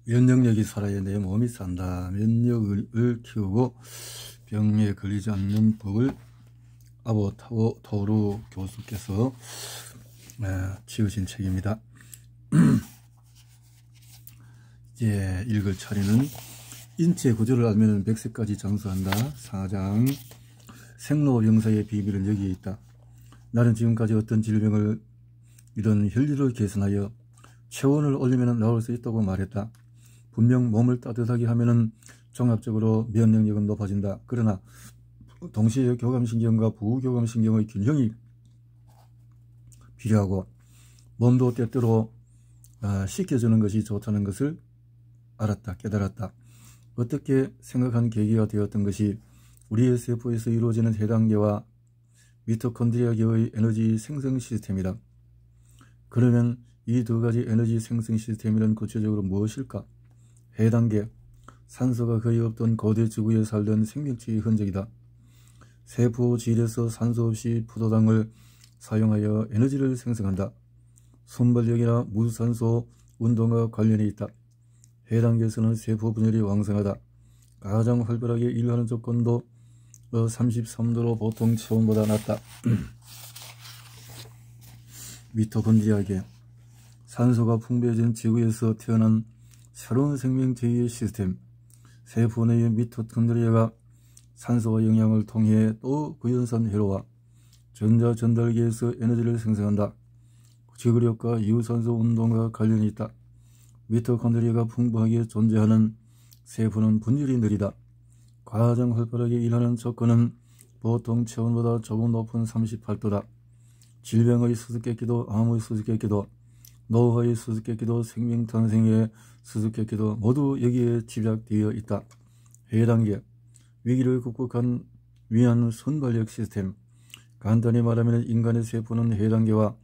면역력이 살아야 내 몸이 산다. 면역을 키우고 병에 걸리지 않는 법을 아보 타오루 교수께서 지으신 책입니다. 이제 읽을 차례는 인체 구조를 알면 100세까지 장수한다. 4장 생로병사의 비밀은 여기에 있다. 나는 지금까지 어떤 질병을 이런 혈류를 개선하여 체온을 올리면 나올 수 있다고 말했다. 분명 몸을 따뜻하게 하면 종합적으로 면역력은 높아진다. 그러나 동시에 교감신경과 부교감신경의 균형이 필요하고 몸도 때때로 식혀주는 것이 좋다는 것을 깨달았다. 어떻게 생각한 계기가 되었던 것이 우리의 세포에서 이루어지는 해당계와 미토콘드리아계의 에너지 생성 시스템이다. 그러면 이 두 가지 에너지 생성 시스템이란 구체적으로 무엇일까? 해당계, 산소가 거의 없던 고대 지구에 살던 생명체의 흔적이다. 세포 질에서 산소 없이 포도당을 사용하여 에너지를 생성한다. 순발력이나 무산소 운동과 관련이 있다. 해당계에서는 세포 분열이 왕성하다. 가장 활발하게 일하는 조건도 33도로 보통 체온보다 낮다. 미토콘드리아계, 산소가 풍부해진 지구에서 태어난 새로운 생명체의 시스템. 세포 내의 미토콘드리아가 산소와 영양을 통해 또 구연산회로와 전자전달계에서 에너지를 생성한다. 지구력과 유산소 운동과 관련이 있다. 미토콘드리아가 풍부하게 존재하는 세포는 분열이 느리다. 가장 활발하게 일하는 조건은 보통 체온보다 조금 높은 38도다. 질병의 수수께끼도 암의 수수께끼도 노화의 수수께끼도 생명탄생의 수수께끼도 모두 여기에 집약되어 있다. 해당계, 위기를 극복한 위한 순발력 시스템. 간단히 말하면 인간의 세포는 해당계와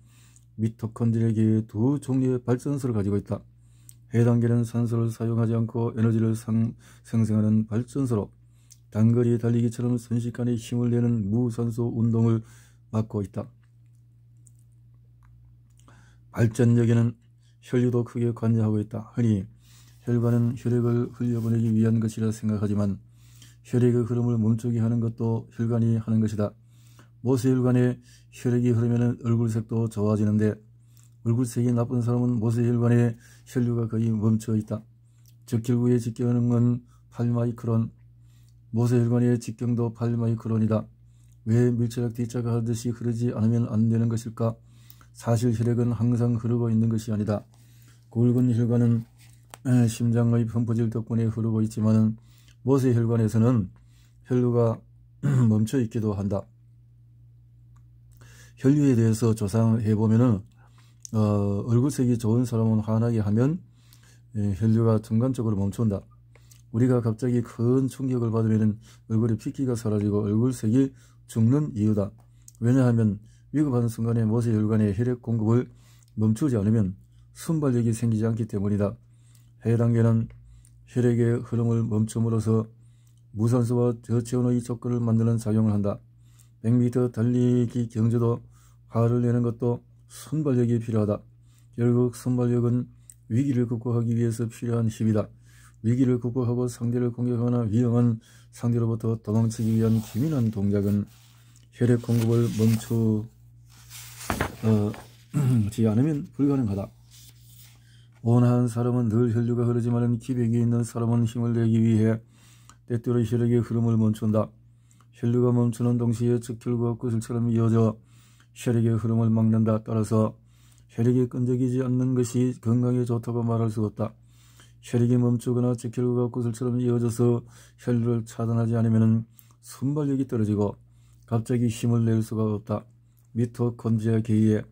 미토콘드리아계의 두 종류의 발전소를 가지고 있다. 해당계는 산소를 사용하지 않고 에너지를 생성하는 발전소로 단거리 달리기처럼 순식간에 힘을 내는 무산소 운동을 맡고 있다. 발전력에는 혈류도 크게 관여하고 있다. 흔히 혈관은 혈액을 흘려보내기 위한 것이라 생각하지만 혈액의 흐름을 멈추게 하는 것도 혈관이 하는 것이다. 모세혈관에 혈액이 흐르면 얼굴색도 좋아지는데 얼굴색이 나쁜 사람은 모세혈관에 혈류가 거의 멈춰 있다. 적혈구의 직경은 8마이크론, 모세혈관의 직경도 8마이크론이다. 왜 밀가루 D자가 하듯이 흐르지 않으면 안 되는 것일까? 사실 혈액은 항상 흐르고 있는 것이 아니다. 굵은 혈관은 심장의 펌프질 덕분에 흐르고 있지만 모세혈관에서는 혈류가 멈춰 있기도 한다. 혈류에 대해서 조사해보면 얼굴색이 좋은 사람은 환하게 하면 혈류가 순간적으로 멈춘다. 우리가 갑자기 큰 충격을 받으면 얼굴에 핏기가 사라지고 얼굴색이 죽는 이유다. 왜냐하면 위급한 순간에 모세혈관의 혈액 공급을 멈추지 않으면 순발력이 생기지 않기 때문이다. 해당계는 혈액의 흐름을 멈춤으로써 무산소와 저체온의 조건을 만드는 작용을 한다. 100m 달리기 경주도 화를 내는 것도 순발력이 필요하다. 결국 순발력은 위기를 극복하기 위해서 필요한 힘이다. 위기를 극복하고 상대를 공격하거나 위험한 상대로부터 도망치기 위한 기민한 동작은 혈액 공급을 멈추지 않으면 불가능하다. 온화한 사람은 늘 혈류가 흐르지만 기백이 있는 사람은 힘을 내기 위해 때때로 혈액의 흐름을 멈춘다. 혈류가 멈추는 동시에 적혈구가 구슬처럼 이어져 혈액의 흐름을 막는다. 따라서 혈액이 끈적이지 않는 것이 건강에 좋다고 말할 수 없다. 혈액이 멈추거나 적혈구가 구슬처럼 이어져서 혈류를 차단하지 않으면 순발력이 떨어지고 갑자기 힘을 낼 수가 없다. 미토콘드리아계의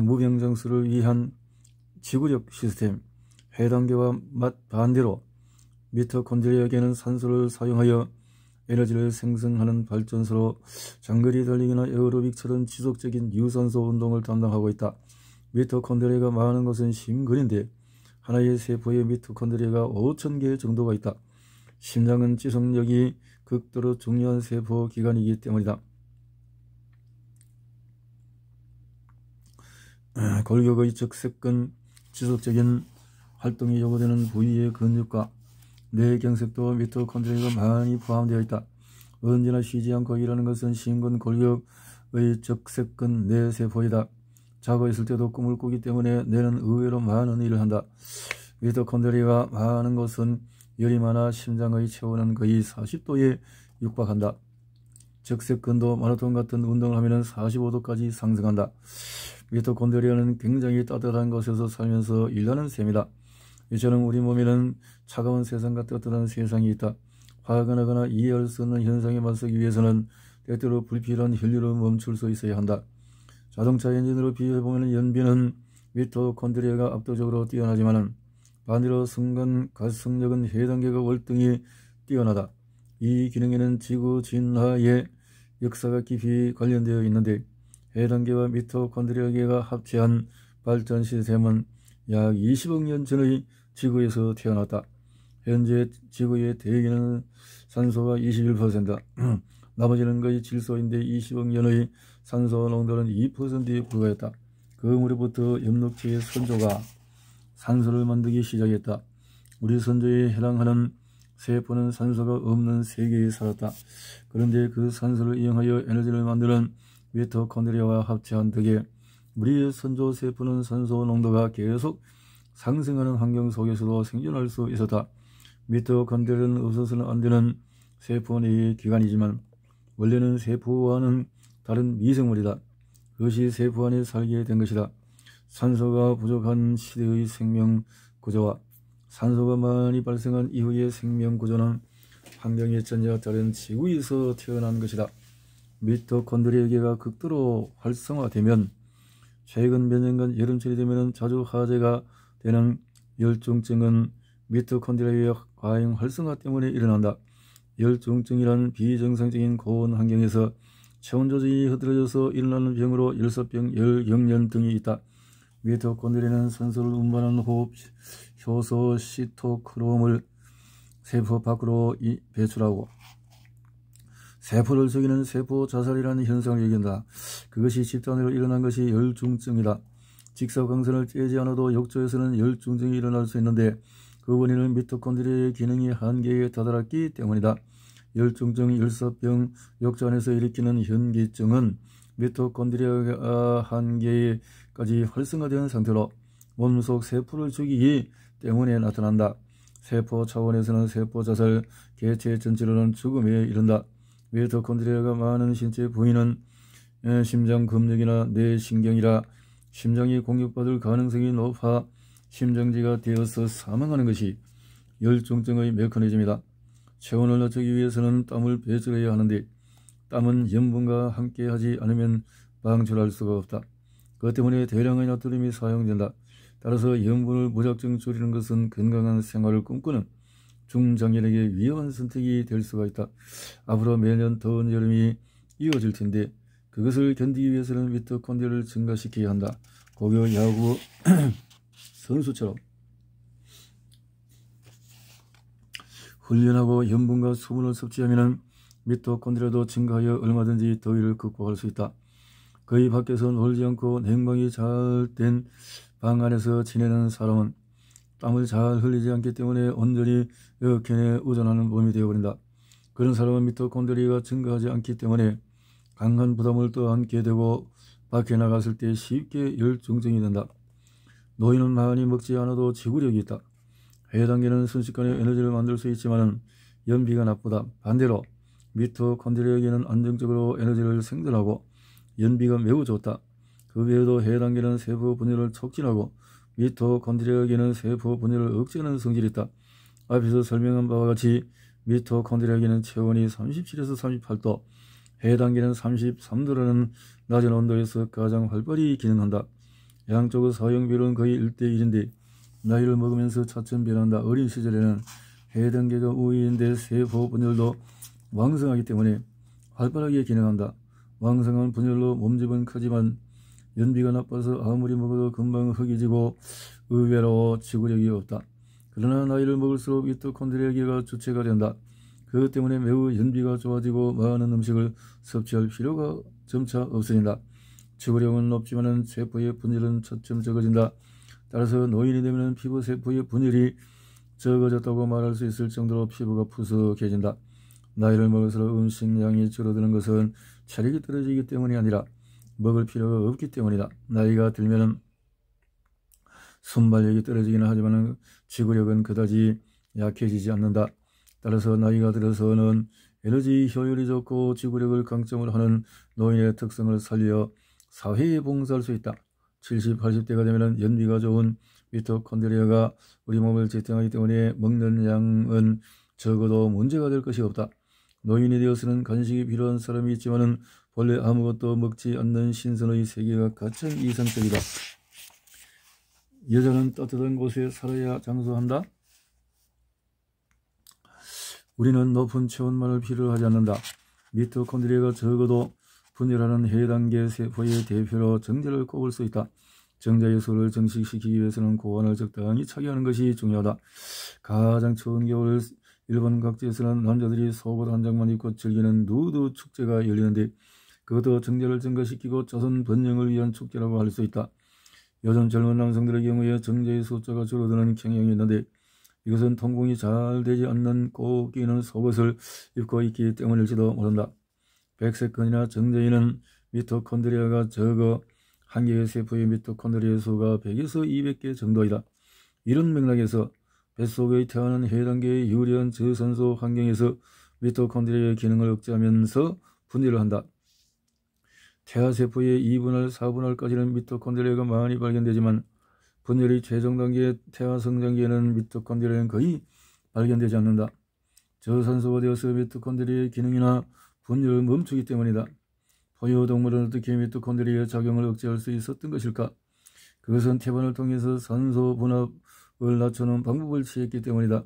무병장수를 위한 지구력 시스템. 해당계와 반대로 미토콘드리아계는 산소를 사용하여 에너지를 생성하는 발전소로 장거리 달리기나 에어로빅처럼 지속적인 유산소 운동을 담당하고 있다. 미토콘드리아가 많은 것은 심근인데 하나의 세포에 미토콘드리아가 5,000개 정도가 있다. 심장은 지속력이 극도로 중요한 세포 기관이기 때문이다. 골격의 적색근 지속적인 활동이 요구되는 부위의 근육과 뇌경색도 미토콘드리아가 많이 포함되어 있다. 언제나 쉬지 않고 일하는 것은 심근골격의 적색근 뇌세포이다. 자고 있을 때도 꿈을 꾸기 때문에 뇌는 의외로 많은 일을 한다. 미토콘드리아가 많은 곳은 열이 많아 심장의 체온은 거의 40도에 육박한다. 적색근도 마라톤 같은 운동을 하면 45도까지 상승한다. 미토콘드리아는 굉장히 따뜻한 곳에서 살면서 일하는 셈이다. 이처럼 우리 몸에는 차가운 세상과 따뜻한 세상이 있다. 화가 나거나 이해할 수 없는 현상에 맞서기 위해서는 때때로 불필요한 혈류를 멈출 수 있어야 한다. 자동차 엔진으로 비교해보면 연비는 미토콘드리아가 압도적으로 뛰어나지만 반대로 순간 가속력은 해당계가 월등히 뛰어나다. 이 기능에는 지구 진화의 역사가 깊이 관련되어 있는데 해당계와 미토콘드리아계가 합체한 발전 시스템은 약 20억 년 전의 지구에서 태어났다. 현재 지구의 대기는 산소가 21%, 나머지는 거의 질소인데 20억 년의 산소 농도는 2%에 불과했다. 그 무렵부터 엽록체의 선조가 산소를 만들기 시작했다. 우리 선조에 해당하는 세포는 산소가 없는 세계에 살았다. 그런데 그 산소를 이용하여 에너지를 만드는 미토콘드리아와 합체한 덕에 우리의 선조 세포는 산소 농도가 계속 상승하는 환경 속에서도 생존할 수 있었다. 미토콘드리아는 없어서는 안 되는 세포 내의 기관이지만 원래는 세포와는 다른 미생물이다. 그것이 세포 안에 살게 된 것이다. 산소가 부족한 시대의 생명 구조와 산소가 많이 발생한 이후의 생명 구조는 환경의 전제가 다른 지구에서 태어난 것이다. 미토콘드리아계가 극도로 활성화되면 최근 몇 년간 여름철이 되면 자주 화제가 되는 열중증은 미토콘드리아의 과잉 활성화 때문에 일어난다. 열중증이란 비정상적인 고온 환경에서 체온 조절이 흐트러져서 일어나는 병으로 열사병, 열경련 등이 있다. 미토콘드리아는 산소를 운반하는 호흡 효소 시토크롬을 세포 밖으로 배출하고 세포를 죽이는 세포 자살이라는 현상을 일으킨다. 그것이 집단으로 일어난 것이 열중증이다. 직사광선을 쬐지 않아도 욕조에서는 열중증이 일어날 수 있는데 그 원인은 미토콘드리아의 기능이 한계에 다다랐기 때문이다. 열중증, 열사병, 욕조 안에서 일으키는 현기증은 미토콘드리아가 한계까지 활성화된 상태로 몸속 세포를 죽이기 때문에 나타난다. 세포 차원에서는 세포 자살, 개체 전체로는 죽음에 이른다. 미토콘드리아가 많은 신체 부위는 심장 근육이나 뇌신경이라 심장이 공격받을 가능성이 높아 심정지가 되어서 사망하는 것이 열중증의 메커니즘이다. 체온을 낮추기 위해서는 땀을 배출해야 하는데 땀은 염분과 함께 하지 않으면 방출할 수가 없다. 그것 때문에 대량의 나트륨이 사용된다. 따라서 염분을 무작정 줄이는 것은 건강한 생활을 꿈꾸는 중장년에게 위험한 선택이 될 수가 있다. 앞으로 매년 더운 여름이 이어질 텐데 그것을 견디기 위해서는 미토콘드리아를 증가시켜야 한다. 고교 야구 선수처럼 훈련하고 염분과 수분을 섭취하면 미토콘드리아도 증가하여 얼마든지 더위를 극복할 수 있다. 거의 밖에서 놀지 않고 냉방이 잘 된 방 안에서 지내는 사람은 땀을 잘 흘리지 않기 때문에 온전히 에어컨에 의존하는 몸이 되어버린다. 그런 사람은 미토콘드리아가 증가하지 않기 때문에 강한 부담을 떠안게 되고 밖에 나갔을 때 쉽게 열중증이 된다. 노인은 많이 먹지 않아도 지구력이 있다. 해당계는 순식간에 에너지를 만들 수 있지만 연비가 나쁘다. 반대로 미토콘드리아계는 안정적으로 에너지를 생산하고 연비가 매우 좋다. 그 외에도 해당계는 세포 분열을 촉진하고 미토콘드리아계는 세포 분열을 억제하는 성질이 있다. 앞에서 설명한 바와 같이 미토콘드리아계는 체온이 37에서 38도, 해당계는 33도라는 낮은 온도에서 가장 활발히 기능한다. 양쪽의 사용 비율은 거의 1대1인데 나이를 먹으면서 차츰 변한다. 어린 시절에는 해당계가 우위인데 세포 분열도 왕성하기 때문에 활발하게 기능한다. 왕성한 분열로 몸집은 크지만 연비가 나빠서 아무리 먹어도 금방 허기지고 의외로 지구력이 없다. 그러나 나이를 먹을수록 미토콘드리아계가 주체가 된다. 그것 때문에 매우 연비가 좋아지고 많은 음식을 섭취할 필요가 점차 없어진다. 지구력은 높지만 세포의 분열은 차츰 적어진다. 따라서 노인이 되면 피부 세포의 분열이 적어졌다고 말할 수 있을 정도로 피부가 푸석해진다. 나이를 먹을수록 음식량이 줄어드는 것은 체력이 떨어지기 때문이 아니라 먹을 필요가 없기 때문이다. 나이가 들면 순발력이 떨어지기는 하지만 지구력은 그다지 약해지지 않는다. 따라서 나이가 들어서는 에너지 효율이 좋고 지구력을 강점으로 하는 노인의 특성을 살려 사회에 봉사할 수 있다. 70, 80대가 되면 연비가 좋은 미토콘드리아가 우리 몸을 지탱하기 때문에 먹는 양은 적어도 문제가 될 것이 없다. 노인이 되어서는 간식이 필요한 사람이 있지만 본래 아무것도 먹지 않는 신선의 세계가 가장 이상적이다. 여자는 따뜻한 곳에 살아야 장수한다. 우리는 높은 체온만을 필요로 하지 않는다. 미토콘드리아가 적어도 분열하는 해단계 세포의 대표로 정제를 꼽을 수 있다. 정제의 수를 증식시키기 위해서는 고온을 적당히 차지하는 것이 중요하다. 가장 추운 겨울 일본 각지에서는 남자들이 속옷 한 장만 입고 즐기는 누드 축제가 열리는데 그것도 정제를 증가시키고 자손 번영을 위한 축제라고 할 수 있다. 요즘 젊은 남성들의 경우에 정제의 숫자가 줄어드는 경향이 있는데 이것은 통풍이 잘 되지 않는 꼭 끼는 속옷을 입고 있기 때문일지도 모른다. 백색근이나 정제인은 미토콘드리아가 적어 한 개의 세포의 미토콘드리아 수가 100에서 200개 정도이다. 이런 맥락에서 뱃속의 태아는 해당계의 유리한 저산소 환경에서 미토콘드리아의 기능을 억제하면서 분열을 한다. 태아세포의 2분할, 4분할까지는 미토콘드리아가 많이 발견되지만 분열의 최종 단계 태아 성장기에는 미토콘드리아는 거의 발견되지 않는다. 저산소가 되어서 미토콘드리아의 기능이나 분열을 멈추기 때문이다. 포유동물은 어떻게 미토콘드리아의 작용을 억제할 수 있었던 것일까? 그것은 태반을 통해서 산소 분압을 낮추는 방법을 취했기 때문이다.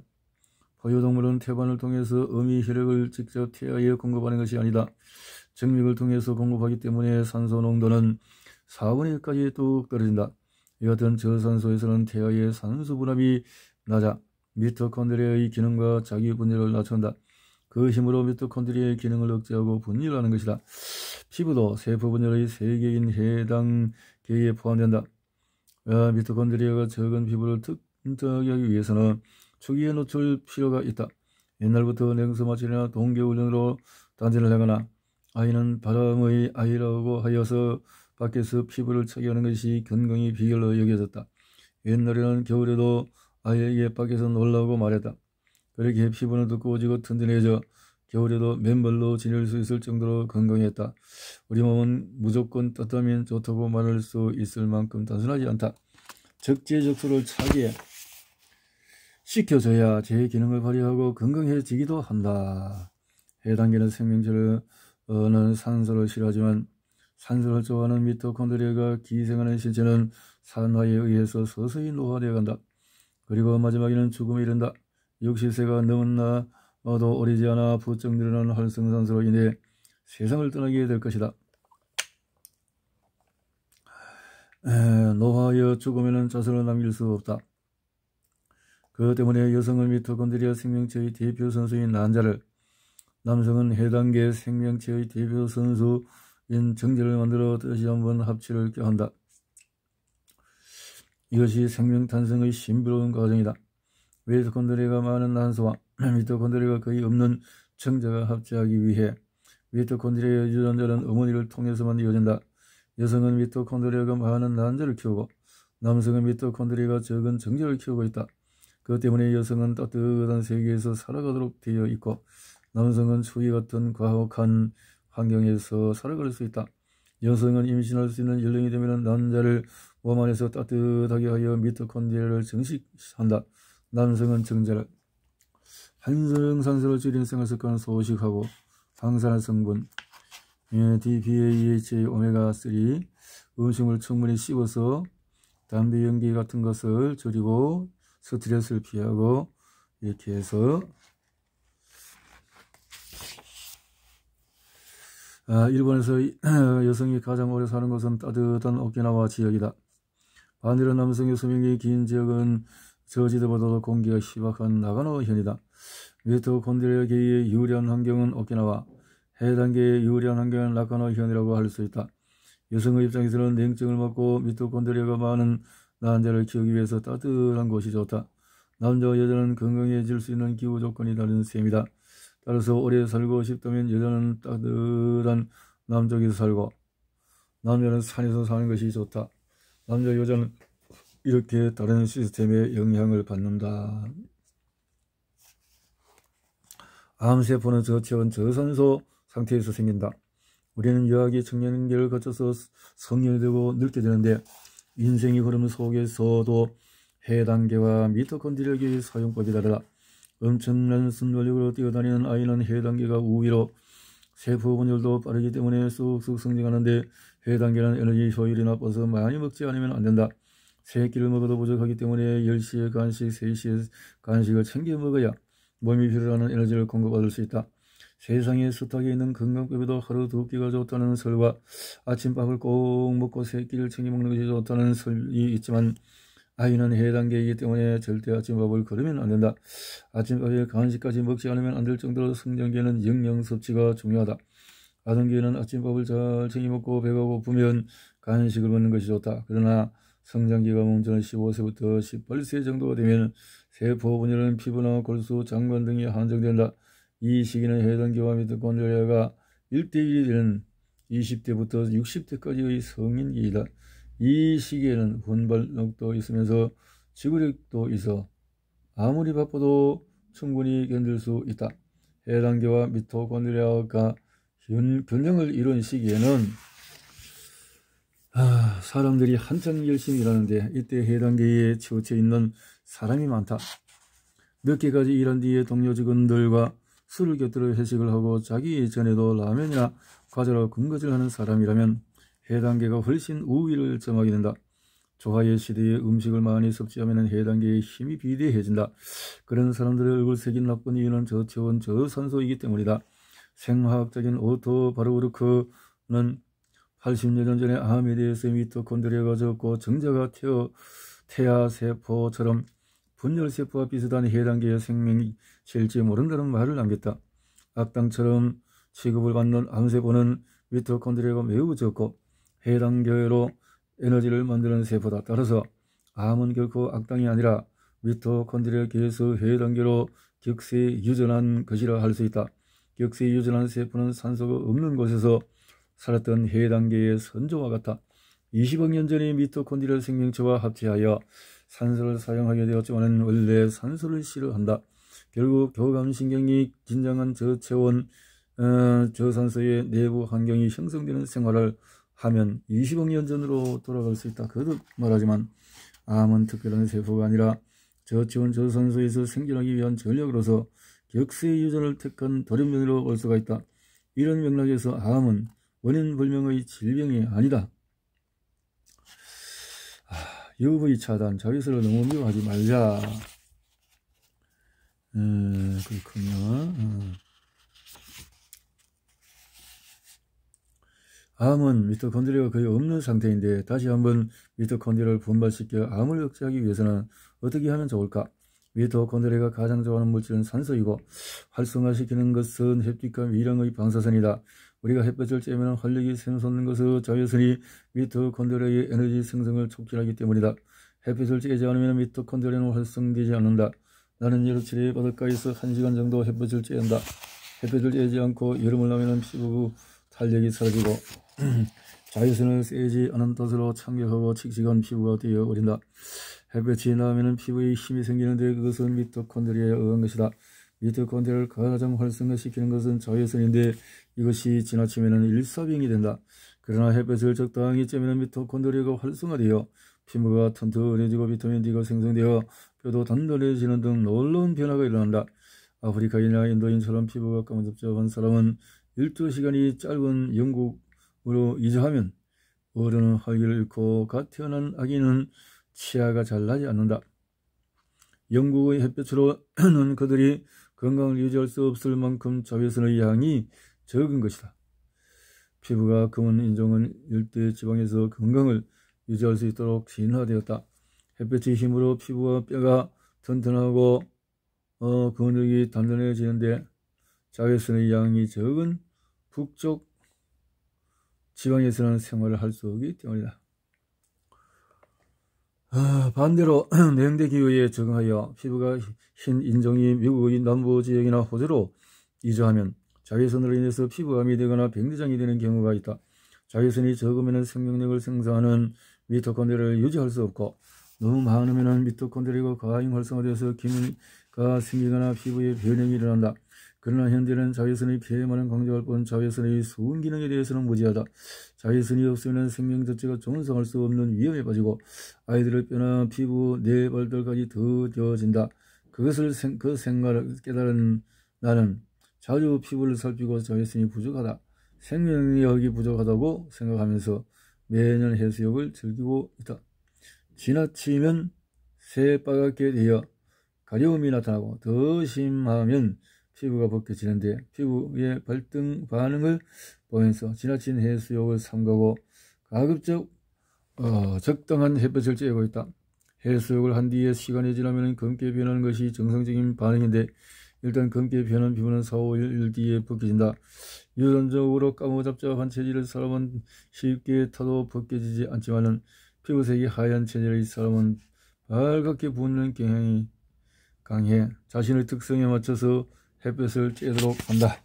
포유동물은 태반을 통해서 어미 혈액을 직접 태아에 공급하는 것이 아니다. 정맥을 통해서 공급하기 때문에 산소 농도는 4분의 1까지 뚝 떨어진다. 이 같은 저산소에서는 태아의 산소 분압이 낮아 미토콘드리아의 기능과 자기 분열을 낮춘다. 그 힘으로 미토콘드리아의 기능을 억제하고 분열하는 것이다. 피부도 세포 분열의 세계인 해당계에 포함된다. 미토콘드리아가 적은 피부를 튼튼하게 하기 위해서는 초기에 노출 필요가 있다. 옛날부터 냉수마찰이나 동계훈련으로 단전을 하거나 아이는 바람의 아이라고 하여서 밖에서 피부를 차게 하는 것이 건강의 비결로 여겨졌다. 옛날에는 겨울에도 아이에게 밖에서 놀라고 말했다. 그렇게 피부는 두꺼워지고 튼튼해져 겨울에도 맨발로 지낼 수 있을 정도로 건강했다. 우리 몸은 무조건 따뜻하면 좋다고 말할 수 있을 만큼 단순하지 않다. 적재적소를 차게 시켜줘야 제 기능을 발휘하고 건강해지기도 한다. 해당계는 생명체는 산소를 싫어하지만 산소를 좋아하는 미토콘드리아가 기생하는 신체는 산화에 의해서 서서히 노화되어 간다. 그리고 마지막에는 죽음에 이른다. 60세가 넘었나도 어리지 않아 부쩍 늘어나는 활성산소로 인해 세상을 떠나게 될 것이다. 노화하여 죽으면 자손을 남길 수 없다. 그 때문에 여성은 미토콘드리아 생명체의 대표 선수인 난자를, 남성은 해당계 생명체의 대표 선수인 정제를 만들어 다시 한번 합치를 껴한다. 이것이 생명 탄생의 신비로운 과정이다. 미토콘드리아가 많은 난소와 미토콘드리아가 거의 없는 정제가 합체하기 위해 미토콘드리아의 유전자는 어머니를 통해서만 이어진다. 여성은 미토콘드리아가 많은 난자를 키우고 남성은 미토콘드리아가 적은 정제를 키우고 있다. 그 때문에 여성은 따뜻한 세계에서 살아가도록 되어 있고 남성은 추위 같은 과혹한 환경에서 살아갈 수 있다. 여성은 임신할 수 있는 연령이 되면 난자를 몸 안에서 따뜻하게 하여 미토콘드리아를 증식한다. 남성은 정제를. 항산화를 줄이는 생활습관을 소식하고 항산화 성분 DPA, 오메가3 음식을 충분히 씹어서 담배 연기 같은 것을 줄이고 스트레스를 피하고 이렇게 해서 일본에서 여성이 가장 오래 사는 곳은 따뜻한 오키나와 지역이다. 반대로 남성의 수명이 긴 지역은 저지대보다도 공기가 희박한 나가노 현이다. 미토콘드리아계의 유리한 환경은 오키나와, 해당계의 유리한 환경은 나가노 현이라고 할 수 있다. 여성의 입장에서는 냉증을 맞고 미토콘드리아가 많은 낳은 자를 키우기 위해서 따뜻한 곳이 좋다. 남자와 여자는 건강해질 수 있는 기후 조건이 다른 셈이다. 따라서 오래 살고 싶다면 여자는 따뜻한 남쪽에서 살고 남자는 산에서 사는 것이 좋다. 남자 여자는 이렇게 다른 시스템에 영향을 받는다. 암세포는 저체온 저산소 상태에서 생긴다. 우리는 유아기 청년기를 거쳐서 성년이 되고 늙게 되는데 인생이 흐름 속에서도 해단계와 미토콘드리아의 사용법이 다르다. 엄청난 순발력으로 뛰어다니는 아이는 해단계가 우위로 세포 분열도 빠르기 때문에 쑥쑥 성장하는데 해단계는 에너지 효율이 나빠서 많이 먹지 않으면 안 된다. 세 끼를 먹어도 부족하기 때문에 10시에 간식, 3시에 간식을 챙겨 먹어야 몸이 필요로 하는 에너지를 공급받을 수 있다. 세상에 숱하게 있는 건강법에도 하루 2끼가 좋다는 설과 아침밥을 꼭 먹고 3끼를 챙겨 먹는 것이 좋다는 설이 있지만 아이는 해단계이기 때문에 절대 아침밥을 거르면 안 된다. 아침밥에 간식까지 먹지 않으면 안 될 정도로 성장기에는 영양 섭취가 중요하다. 아동기에는 아침밥을 잘 챙겨 먹고 배가 고프면 간식을 먹는 것이 좋다. 그러나 성장기가 멈추는 15세부터 18세 정도가 되면 세포 분열은 피부나 골수, 장관 등이 한정된다. 이 시기는 해단계와 미토콘드리아가 1대1이 되는 20대부터 60대까지의 성인기이다. 이 시기에는 분발력도 있으면서 지구력도 있어 아무리 바빠도 충분히 견딜 수 있다. 해단계와 미토콘드리아가 균형을 이룬 시기에는 사람들이 한창 열심히 일하는데 이때 해단계에 치우쳐 있는 사람이 많다. 늦게까지 일한 뒤에 동료 직원들과 술을 곁들여 회식을 하고 자기 전에도 라면이나 과자로 군것질하는 사람이라면 해단계가 훨씬 우위를 점하게 된다. 조화의 시대에 음식을 많이 섭취하면 해단계의 힘이 비대해진다. 그런 사람들의 얼굴색이 나쁜 이유는 저체온 저산소이기 때문이다. 생화학적인 오토 바르부르크는 80여 년 전에 암에 대해서 미토콘드리아가 적고 정자가 태아세포처럼 분열세포와 비슷한 해단계의 생명이 실지 모른다는 말을 남겼다. 악당처럼 취급을 받는 암세포는 미토콘드리아가 매우 적고 해단계로 에너지를 만드는 세포다. 따라서 암은 결코 악당이 아니라 미토콘드리아계에서 해단계로 격세유전한 것이라 할 수 있다. 격세유전한 세포는 산소가 없는 곳에서 살았던 해단계의 선조와 같아 20억 년 전에 미토콘드리아 생명체와 합체하여 산소를 사용하게 되었지만 원래 산소를 싫어한다. 결국 교감신경이 긴장한 저체온 저산소의 내부 환경이 형성되는 생활을 하면 20억 년 전으로 돌아갈 수 있다. 그것도 말하지만 암은 특별한 세포가 아니라 저체온 저산소에서 생존하기 위한 전력으로서 격세유전을 택한 돌연변이로 올 수가 있다. 이런 맥락에서 암은 원인 불명의 질병이 아니다. UV 차단, 자외선을 너무 미워하지 말자. 그렇군요. 암은 미토콘드리아가 거의 없는 상태인데 다시 한번 미토콘드리아를 분발시켜 암을 억제하기 위해서는 어떻게 하면 좋을까? 미토콘드리아가 가장 좋아하는 물질은 산소이고 활성화시키는 것은 햇빛과 미량의 방사선이다. 우리가 햇볕을 쬐면 활력이 샘솟는 것은 자외선이 미토콘드리아의 에너지 생성을 촉진하기 때문이다. 햇빛을 쬐지 않으면 미토콘드리아는 활성되지 않는다. 나는 여름철에 바닷가에서 1시간 정도 햇빛을 쬐는다. 햇빛을 쬐지 않고 여름을 나면 피부 탄력이 사라지고 자외선을 쐬지 않은 탓으로 창백하고 칙칙한 피부가 되어버린다. 햇볕이 나면 피부에 힘이 생기는데 그것은 미토콘드리아에 의한 것이다. 미토콘드리아를 가장 활성화시키는 것은 자외선인데 이것이 지나치면 일사병이 된다. 그러나 햇볕을 적당히 쬐면 미토콘드리아가 활성화되어 피부가 튼튼해지고 비타민 D가 생성되어 뼈도 단단해지는 등 놀라운 변화가 일어난다. 아프리카인이나 인도인처럼 피부가 까무잡잡한 사람은 12시간이 짧은 영국으로 이주하면 어른은 활기를 잃고 갓 태어난 아기는 치아가 잘 나지 않는다. 영국의 햇볕으로는 그들이 건강을 유지할 수 없을 만큼 자외선의 양이 적은 것이다. 피부가 검은 인종은 열대 지방에서 건강을 유지할 수 있도록 진화되었다. 햇볕의 힘으로 피부와 뼈가 튼튼하고 근육이 단단해지는데 자외선의 양이 적은 북쪽 지방에서는 생활을 할 수 없기 때문이다. 반대로 냉대 기후에 적응하여 피부가 흰 인종이 미국의 남부 지역이나 호주로 이주하면 자외선으로 인해서 피부암이 되거나 백내장이 되는 경우가 있다. 자외선이 적으면 생명력을 생성하는 미토콘드리아를 유지할 수 없고 너무 많으면 미토콘드리아가 과잉 활성화되어서 기미가 생기거나 피부에 변형이 일어난다. 그러나 현재는 자외선의 피해만은 강조할 뿐 자외선의 수은 기능에 대해서는 무지하다. 자외선이 없으면 생명 자체가 존성할 수 없는 위험에 빠지고 아이들의 뼈나 피부, 뇌 발달까지 더뎌진다. 그 생각을 깨달은 나는 자주 피부를 살피고 자외선이 부족하다, 생명력이 부족하다고 생각하면서 매년 해수욕을 즐기고 있다. 지나치면 새빨갛게 되어 가려움이 나타나고 더 심하면 피부가 벗겨지는데 피부의 발등 반응을 보면서 지나친 해수욕을 삼가고 가급적 적당한 햇볕을 쬐고 있다. 해수욕을 한 뒤에 시간이 지나면 검게 변하는 것이 정상적인 반응인데 일단 검게 변한 피부는 4, 5일 뒤에 벗겨진다. 유전적으로 까무잡잡한 체질의 사람은 쉽게 타도 벗겨지지 않지만 피부색이 하얀 체질의 사람은 빨갛게 붓는 경향이 강해 자신의 특성에 맞춰서 햇볕을 쬐도록 한다.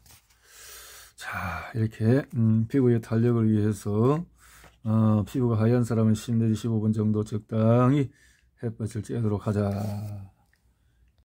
자, 이렇게 피부의 탄력을 위해서 피부가 하얀 사람은 10 내지 15분 정도 적당히 햇볕을 쬐도록 하자.